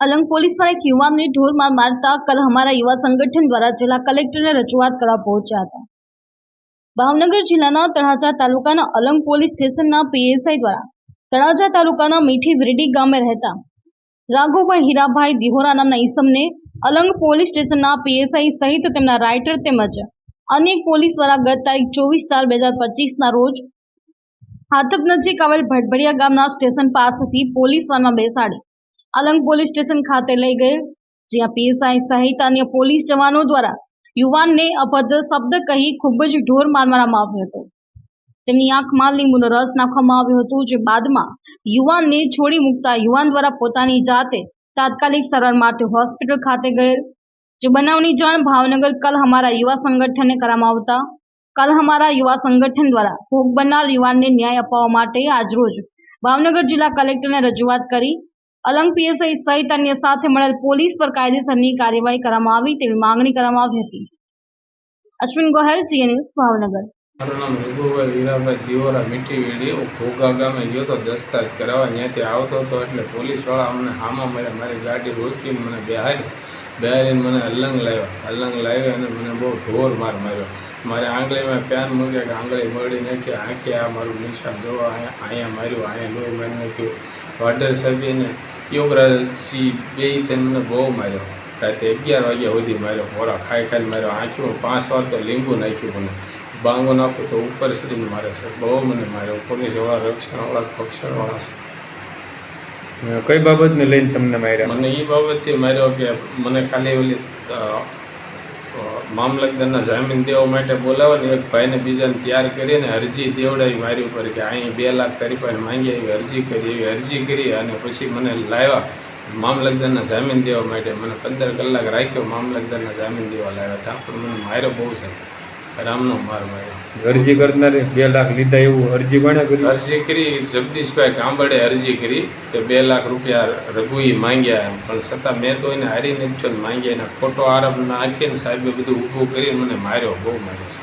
Alang police पर एक युवान ने ढोर मार मारता कल हमारा युवा संगठन द्वारा जिला कलेक्टर ने रजूआत करवा पहुंचा था। भावनगर जिल्लाना तळाजा तालुकाना अलंग पोलीस स्टेशनना पीएसआई द्वारा तळाजा तालुकाना मीठी विरडी गामे रहता राघोभाई हीराभाई दिहोरा नामना ईसમને अलंग पोलीस स्टेशनना पीएसआई सहित તેમના રાઇટર તેમજ અન્ય પોલીસ દ્વારા ગત તારીખ 24/4/2025 ના રોજ હાથપ નજીક આવેલ ભટભડિયા ગામના સ્ટેશન પાસેથી પોલીસ વાનમાં બેસાડી अलंग પોલીસ સ્ટેશન ખાતે લઈ ગયેલ, જ્યાં પીએસઆઈ સહિત અન્ય પોલીસ જવાનો દ્વારા યુવાનને અભદ્ર શબ્દ કહી ખૂબ જ ઢોર માર મારવામાં આવ્યો હતો। તેમની આંખમાં લીંબુનો રસ નાખવામાં આવ્યો હતો, જે બાદમાં યુવાનને છોડી મૂકતા યુવાન द्वारा પોતાની જાતે તાત્કાલિક સારવાર માટે હોસ્પિટલ ખાતે ગયેલ, જે બનાવની જાણ ભાવનગર कल हमारा युवा संगठन ने કરવામાં આવતા कल हमारा युवा संगठन द्वारा भोग बनનાર યુવાનને ન્યાય અપાવવા માટે આજરોજ ભાવનગર જિલ્લા કલેક્ટરને રજૂઆત કરી अलंग पीएसआई सहित अन्य साथे મળેલ પોલીસ પર કાયદેસરની કાર્યવાહી કરવામાં આવી તેવી માંગણી કરવામાં આવી હતી। અશ્વિન ગોહેલ, જીએ ન્યૂઝ, ભાવનગર। મારું નામ રઘુભાઈ હીરાભાઈ દિહોરા મીઠી વેડી ઘોઘા ગામે ગયો તો દસ્તાવેજ કરાવવા। ત્યાંથી આવતો હતો એટલે પોલીસવાળા અમને હામાં મળ્યા, મારી ગાડી રોકીને મને બેહારીને મને અલંગ લાવ્યા અને મને બહુ ઢોર માર માર્યો। મારે આંગળીમાં પેન મૂક્યા કે આંગળી મળી નાખી, આંખે આ મારું નિશાન જોવા અહીંયા માર્યું, અહીંયા લોહી મારી નાખ્યું। વાડર સાહેબને યોગરાજસિંહ બે થઈને મને બહુ માર્યો, રાતે 11 વાગ્યા સુધી માર્યો, ખોરા ખાઈને માર્યો, આંખીમાં 5 વાર તો લીંબુ નાખ્યું, મને બાંગો નાખ્યો તો ઉપર ચડીને મારે છે, બહુ મને માર્યો। પોલીસવાળા રક્ષણવાળા પક્ષણવાળા છે। કઈ બાબતને લઈને તમને માર્યા? મને એ બાબતથી માર્યો કે મને ખાલી ઓલી મામલતદારના જામીન દેવા માટે બોલાવે ને, એક ભાઈને બીજાને તૈયાર કરીને અરજી દેવડાવી મારી ઉપર કે અહીં 2 લાખ તારી પાસે માંગી એવી અરજી કરી અને પછી મને લાવ્યા મામલતદારના જામીન દેવા માટે। મને 15 કલાક રાખ્યો, મામલતદારના જામીન દેવા લાવ્યા હતા, પણ મને માર્યો બહુ છે, રામનો માર માર્યો। અરજી કરનારે 2 લાખ લીધા એવું અરજી કોણે કરી? અરજી કરી જગદીશભાઈ કાંબળે અરજી કરી કે 2 લાખ રૂપિયા રઘુએ માંગ્યા એમ, પણ છતાં મેં તો એને હારીને જ માંગ્યા, એના ખોટો આરોપ નાખીને સાહેબે બધું ઊભું કરીને મને માર્યો, બહુ માર્યો છે।